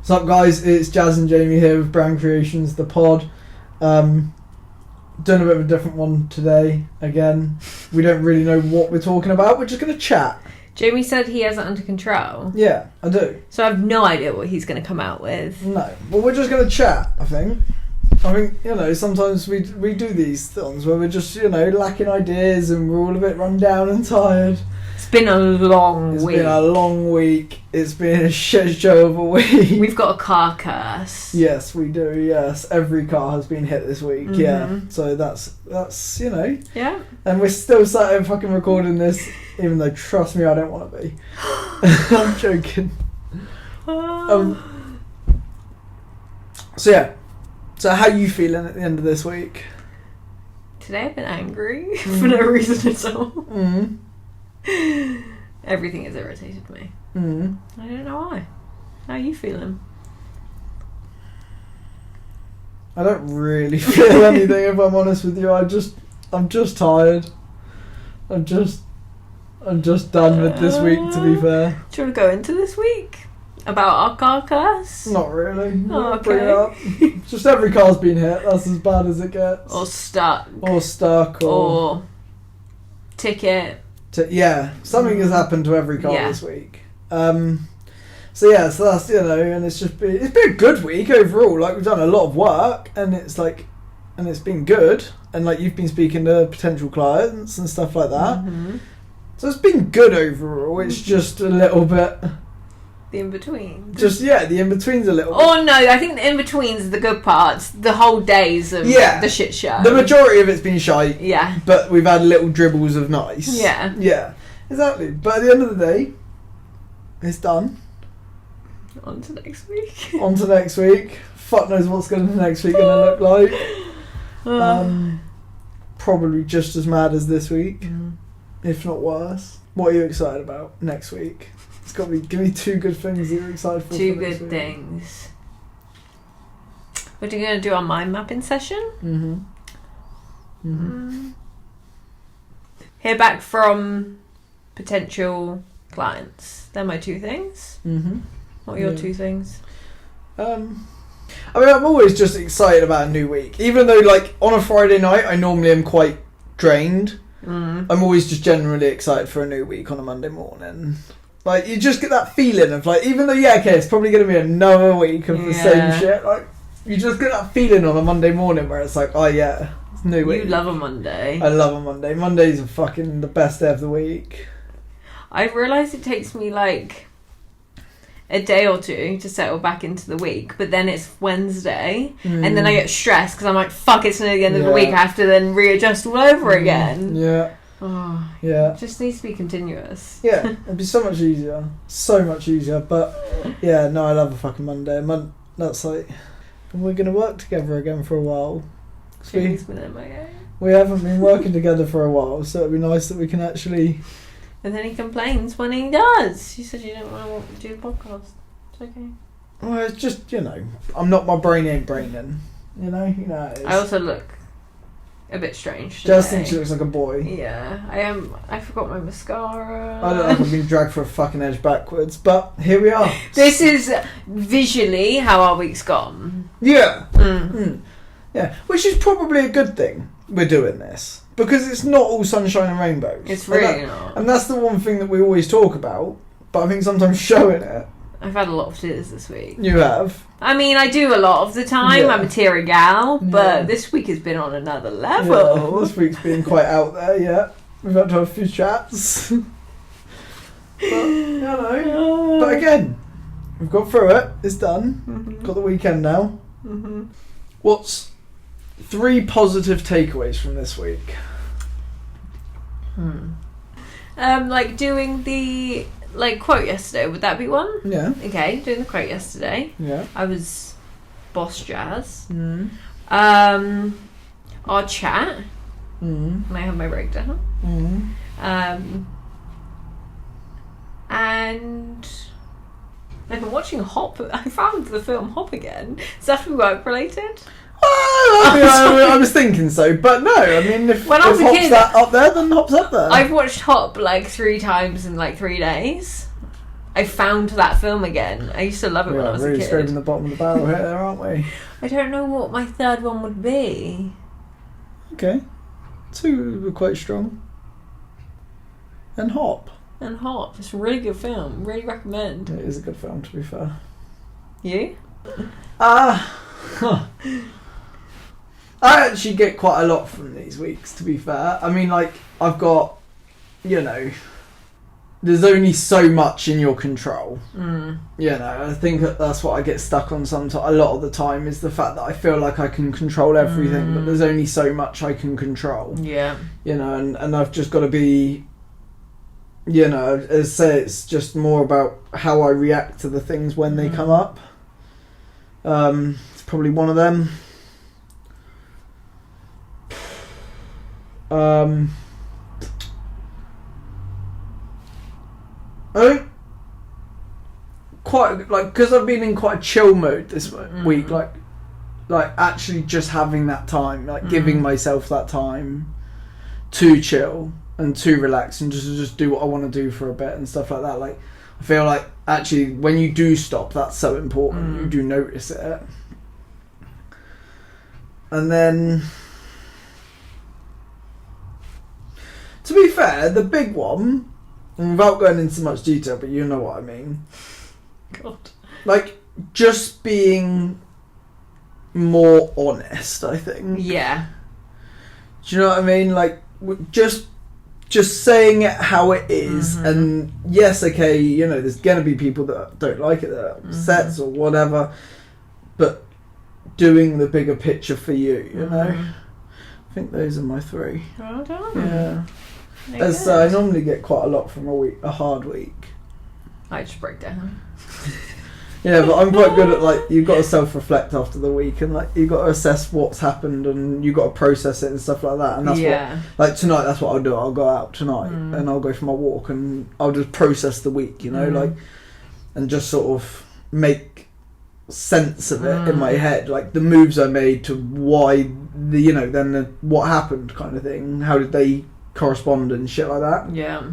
What's up, guys? It's Jazz and Jamie here with Brand Creations, the pod. Doing a bit of a different one today. Again, we don't really know what we're talking about. We're just going to chat. Jamie said he has it under control. Yeah, I do. So I have no idea what he's going to come out with. No, but we're just going to chat, I think, sometimes we do these things where we're just, lacking ideas and we're all a bit run down and tired. It's been a long week. It's been a long week. It's been a shit show of a week. We've got a car curse. Yes, we do, yes. Every car has been hit this week, yeah. So that's Yeah. And we're still sat here fucking recording this, even though, trust me, I don't want to be. I'm joking. So how you feeling at the end of this week? Today I've been angry for no reason at all. Everything has irritated me. I don't know why. How are you feeling? I don't really feel anything, if I'm honest with you. I'm just tired. I'm just done with this week, to be fair. Do you want to go into this week? About our car curse? Not really. Oh, okay. Bring it up. Just every car's been hit. That's as bad as it gets. Or stuck. Or ticket. Something has happened to every car this week. So that's, and it's been a good week overall. Like, we've done a lot of work, and it's been good. And like, you've been speaking to potential clients and stuff like that. So it's been good overall. It's just a little bit. The in-between. The in-between's a little bit. Oh no, I think the in-between's the good parts. The whole days of the shit show. The majority of it's been shite. Yeah. But we've had little dribbles of nice. Yeah. Yeah. Exactly. But at the end of the day, it's done. On to next week. Fuck knows what's going to next week going to look like. Probably just as mad as this week. If not worse. What are you excited about next week? It's got to be. Give me two good things that you're excited for. Two good things. What are you going to do on mind mapping session? Hear back from potential clients. They're my two things. What are your two things? I'm always just excited about a new week. Even though, like, on a Friday night, I normally am quite drained. I'm always just generally excited for a new week on a Monday morning. Like, you just get that feeling of, like, even though, it's probably going to be another week of the same shit. Like, you just get that feeling on a Monday morning where it's like, oh yeah, it's a new week. You love a Monday. I love a Monday. Mondays are fucking the best day of the week. I've realised it takes me, like, a day or two to settle back into the week, but then it's Wednesday, and then I get stressed because I'm like, fuck, it's near the end of the week, I have to then readjust all over again. Just needs to be continuous. It'd be so much easier, but I love a fucking Monday. That's like, we're gonna work together again for a while. We haven't been working together for a while, so it'd be nice that we can actually. And then he complains when he does. You said you don't want to do the podcast. It's okay. Well, it's just, my brain ain't braining. You know it is. I also look a bit strange today. Just think she looks like a boy. Yeah, I am. I forgot my mascara. I look like I've been dragged for a fucking edge backwards, but here we are. This is visually how our week's gone. Yeah. Yeah, which is probably a good thing we're doing this. Because it's not all sunshine and rainbows. It's really not. And that's the one thing that we always talk about, but I think sometimes showing it. I've had a lot of tears this week. You have? I mean, I do a lot of the time. I'm a teary gal, but this week has been on another level. Yeah, this week's been quite out there, We've had to have a few chats. But, but again, we've got through it. It's done. Got the weekend now. What's 3 positive takeaways from this week? Like doing the quote yesterday, would that be one? Yeah. Okay, doing the quote yesterday. Yeah. I was boss Jazz. Our chat. And I have my breakdown. And I've been watching Hop. I found the film Hop again. Is that work related? I was thinking so, but no. I mean, if Hop's that up there, then Hop's up there. I've watched Hop 3 times in 3 days. I found that film again. I used to love it when I was a really kid. scraping the bottom of the barrel here, aren't we? I don't know what my third one would be. Okay. 2 were quite strong. And Hop. And Hop. It's a really good film. Really recommend. It is a good film, to be fair. You? I actually get quite a lot from these weeks, to be fair. I mean, like, I've got, you know, there's only so much in your control. You know, I think that's what I get stuck on sometimes. A lot of the time is the fact that I feel like I can control everything, but there's only so much I can control. Yeah. You know, and I've just got to be, you know, as I say, it's just more about how I react to the things when they come up. It's probably one of them. I think quite, like, because I've been in quite a chill mode this week, like actually just having that time, like giving myself that time to chill and to relax and just do what I want to do for a bit and stuff like that. Like, I feel like actually when you do stop, that's so important. You do notice it. And then, to be fair, the big one, and without going into much detail, but you know what I mean. God. Like, just being more honest, I think. Yeah. Do you know what I mean? Like, just saying it how it is. And yes, okay, you know, there's going to be people that don't like it, that are upset or whatever. But doing the bigger picture for you, you know? I think those are my 3. Well done. Yeah. Very As good. I normally get quite a lot from a hard week. I just break down. Yeah, but I'm quite good at, like, you've got to self-reflect after the week and, like, you've got to assess what's happened and you've got to process it and stuff like that. And that's what, like, tonight, that's what I'll do. I'll go out tonight and I'll go for my walk and I'll just process the week, you know, like, and just sort of make sense of it in my head, like the moves I made to why the, you know, then what happened kind of thing. How did they correspond and shit like that? Yeah.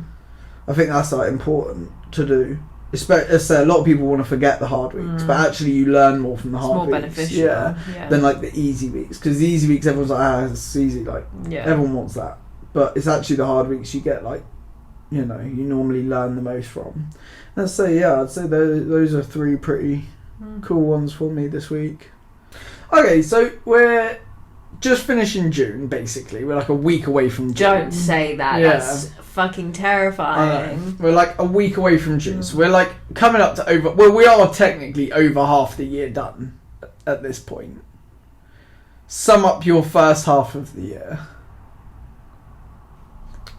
I think that's, like, important to do. Especially, a lot of people want to forget the hard weeks, but actually you learn more from the hard weeks. More beneficial. Yeah, than, like, the easy weeks. Because the easy weeks, everyone's like, it's easy. Like, everyone wants that. But it's actually the hard weeks you get, like, you know, you normally learn the most from. And so, yeah, I'd say those are 3 pretty cool ones for me this week. Okay, so we're just finishing June, basically. We're like a week away from June. Don't say that. Yeah. That's fucking terrifying. We're like a week away from June, so we're like coming up to over. Well, we are technically over half the year done at this point. Sum up your first half of the year.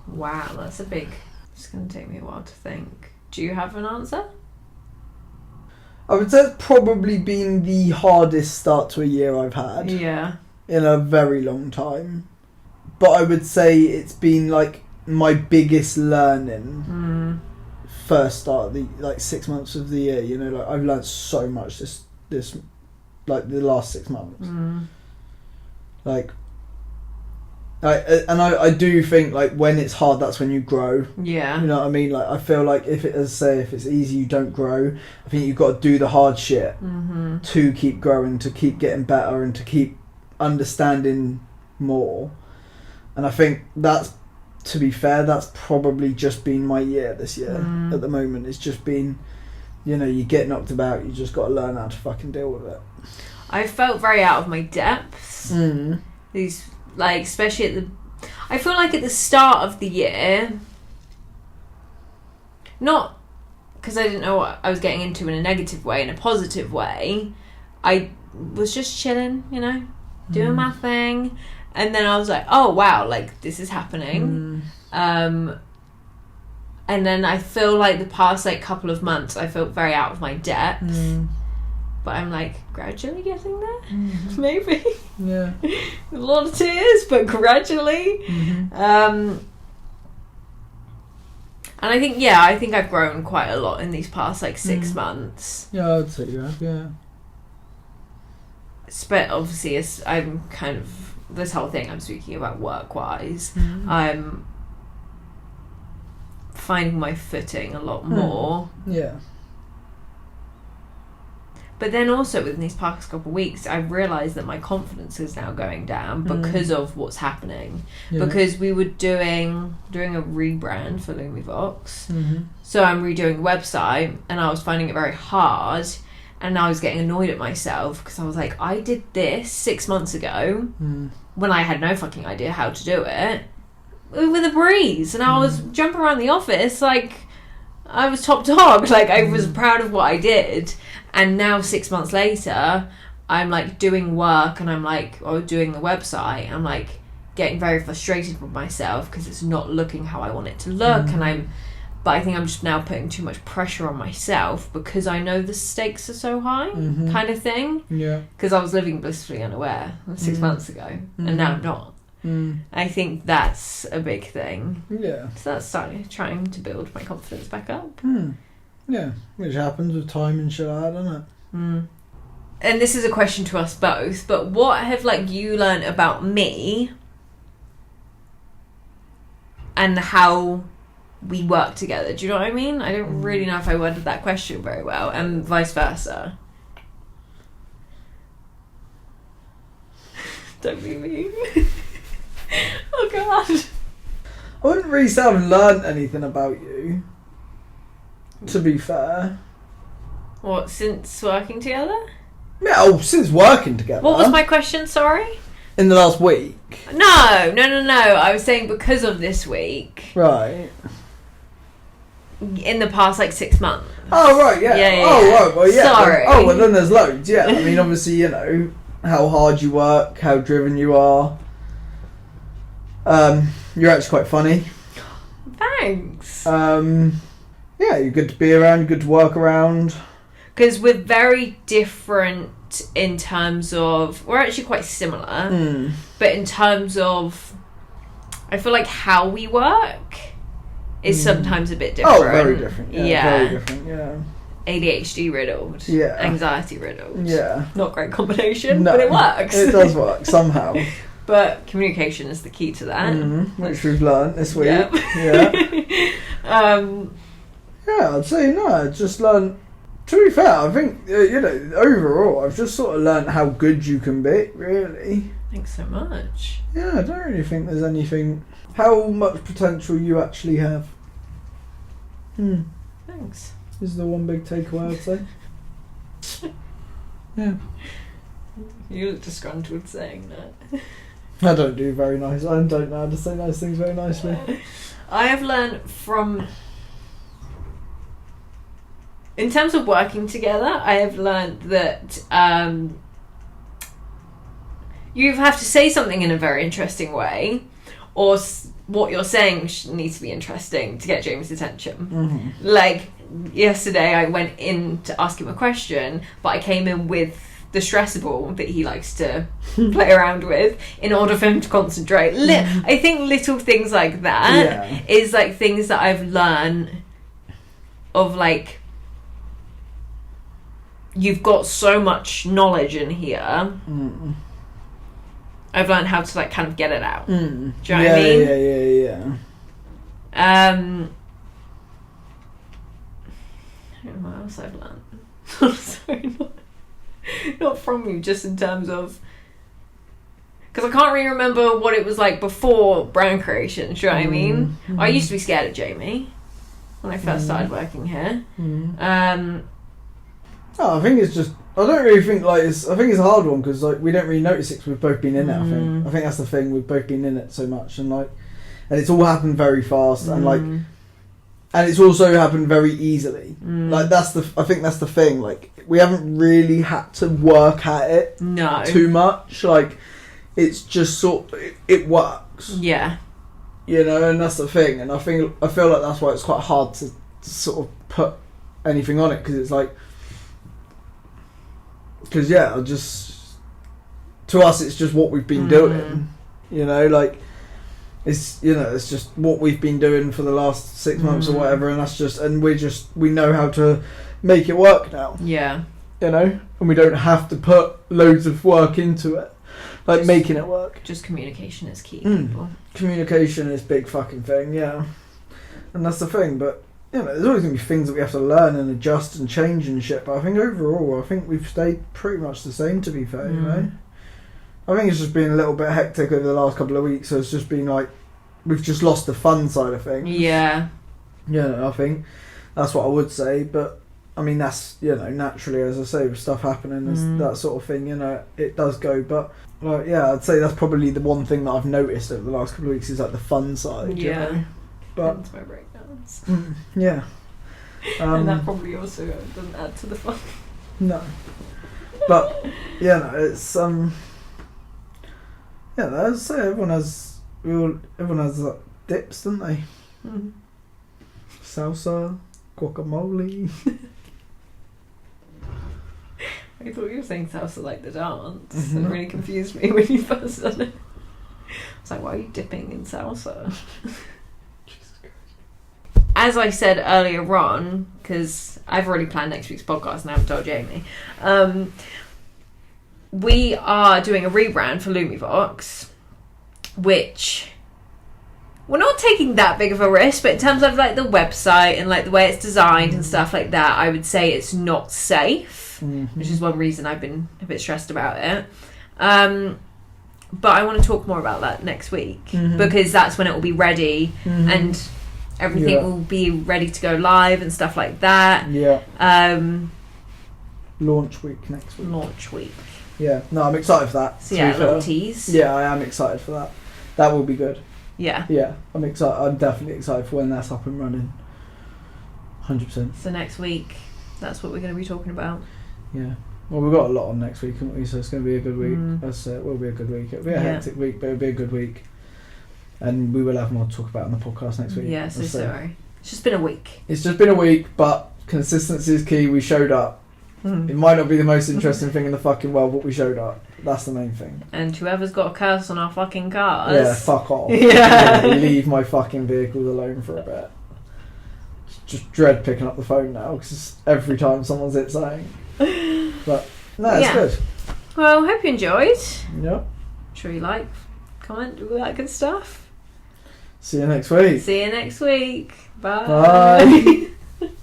Wow, that's a big. It's going to take me a while to think. Do you have an answer? I would say it's probably been the hardest start to a year I've had in a very long time. But I would say it's been like my biggest learning first start of the, like, 6 months of the year. You know, like, I've learned so much this like the last 6 months. Like, I do think, like, when it's hard, that's when you grow. Yeah. You know what I mean? Like, I feel like if it's easy, you don't grow. I think you've got to do the hard shit to keep growing, to keep getting better, and to keep understanding more. And I think that's, to be fair, that's probably just been my year this year at the moment. It's just been, you know, you get knocked about, you just got to learn how to fucking deal with it. I felt very out of my depths. These, like, especially I feel like at the start of the year, not because I didn't know what I was getting into in a negative way, in a positive way, I was just chilling, you know, doing my thing. And then I was like, oh, wow, like, this is happening. And then I feel like the past, like, couple of months, I felt very out of my depth. But I'm, like, gradually getting there, maybe. Yeah. A lot of tears, but gradually. And I think, I think I've grown quite a lot in these past, like, 6 months. Yeah, I would say you have, yeah. But obviously, I'm kind of... This whole thing I'm speaking about work-wise, I'm finding my footing a lot more. Yeah. But then also within these past couple of weeks, I've realised that my confidence is now going down because of what's happening. Yeah. Because we were doing a rebrand for Lumivox. So I'm redoing the website, and I was finding it very hard, and I was getting annoyed at myself because I was like, I did this 6 months ago when I had no fucking idea how to do it with a breeze, and I was jumping around the office like I was top dog. Like, I was proud of what I did. And now 6 months later, I'm like doing work, and I'm like, or doing the website, I'm like getting very frustrated with myself because it's not looking how I want it to look. But I think I'm just now putting too much pressure on myself because I know the stakes are so high, kind of thing. Yeah. Because I was living blissfully unaware 6 months ago, and now I'm not. I think that's a big thing. Yeah. So that's trying to build my confidence back up. Yeah, which happens with time and shit like that, doesn't it? And this is a question to us both, but what have like you learned about me and how we work together? Do you know what I mean? I don't really know if I worded that question very well, and vice versa. Don't be mean. Oh god. I wouldn't really say I've learned anything about you, to be fair. What, since working together? Yeah, since working together. What was my question, sorry? In the last week? No. I was saying because of this week. Right. In the past, 6 months. Oh, right, yeah. Oh, right, well, yeah. Sorry. Well, then there's loads, yeah. I mean, obviously, you know, how hard you work, how driven you are. You're actually quite funny. Thanks. Yeah, you're good to be around, you're good to work around. Because we're very different in terms of... We're actually quite similar. But in terms of... I feel like how we work is sometimes a bit different. Oh, very different. Yeah. Very different, yeah. ADHD riddled. Yeah. Anxiety riddled. Yeah. Not great combination, but it works. It does work, somehow. But communication is the key to that. Which we've learned this week. Yep. Yeah. Yeah, I'd say no. I just learned. To be fair, I think you know, overall, I've just sort of learned how good you can be. Really. Thanks so much. Yeah, I don't really think there's anything. How much potential you actually have. Thanks. Is the one big takeaway I'd say. Yeah. You look disgruntled saying that. I don't do very nice. I don't know how to say nice things very nicely. I have learned from... In terms of working together, I have learned that you have to say something in a very interesting way, or what you're saying needs to be interesting to get Jamie's attention. Like, yesterday I went in to ask him a question, but I came in with the stress ball that he likes to play around with in order for him to concentrate. I think little things like that is like things that I've learned of, like, you've got so much knowledge in here. I've learned how to, like, kind of get it out. Do you know what I mean? Yeah. I don't know what else I've learned. Sorry, not from you, just in terms of... Because I can't really remember what it was like before brand creation, do you know what I mean? I used to be scared of Jamie when I first started working here. I think it's just... I don't really think, like, I think it's a hard one because, like, we don't really notice it because we've both been in it, I think. I think that's the thing, we've both been in it so much, and, like... And it's all happened very fast, and, like... And it's also happened very easily. Like, I think that's the thing, like, we haven't really had to work at it too much. Like, it's just it works. Yeah. You know, and that's the thing. And I feel like that's why it's quite hard to sort of put anything on it, because it's like... Because, to us, it's just what we've been doing. You know, like, it's just what we've been doing for the last 6 months or whatever, and that's just, and we know how to make it work now. Yeah. You know, and we don't have to put loads of work into it, like just making it work. Just communication is key, people. Communication is big fucking thing, yeah. And that's the thing, but you know, there's always going to be things that we have to learn and adjust and change and shit, but I think overall, I think we've stayed pretty much the same, to be fair, you know? I think it's just been a little bit hectic over the last couple of weeks, so it's just been like, we've just lost the fun side of things. Yeah. Yeah, I think that's what I would say, but I mean, that's, you know, naturally, as I say, with stuff happening, that sort of thing, you know, it does go, but like, yeah, I'd say that's probably the one thing that I've noticed over the last couple of weeks is like the fun side, you know? But that's my breakdowns. Yeah. And that probably also doesn't add to the fun. No. But, yeah, no, it's, yeah, as I say, everyone has like, dips, don't they? Salsa, guacamole. I thought you were saying salsa like the dance. It really confused me when you first said it. I was like, why are you dipping in salsa? As I said earlier on, because I've already planned next week's podcast and I haven't told Jamie, we are doing a rebrand for Lumivox, which we're not taking that big of a risk, but in terms of like the website and like the way it's designed and stuff like that, I would say it's not safe, which is one reason I've been a bit stressed about it. But I want to talk more about that next week because that's when it will be ready and everything will be ready to go live and stuff like that. Launch week next week. Launch week. Yeah, no, I'm excited for that. So yeah, a little tease. Yeah, I am excited for that. That will be good. Yeah. Yeah, I'm excited. I'm definitely excited for when that's up and running. 100%. So next week, that's what we're going to be talking about. Yeah. Well, we've got a lot on next week, haven't we? So it's going to be a good week. It will be a good week. It'll be a hectic week, but it'll be a good week. And we will have more to talk about on the podcast next week. Yeah, so sorry. It's just been a week. It's just been a week, but consistency is key. We showed up. It might not be the most interesting thing in the fucking world, but we showed up. That's the main thing. And whoever's got a curse on our fucking cars... Yeah, fuck off. Yeah. Leave my fucking vehicles alone for a bit. Just dread picking up the phone now, because every time someone's hit something. But, no, it's good. Well, hope you enjoyed. Yep. Sure you like, comment, all that good stuff. See you next week. See you next week. Bye. Bye.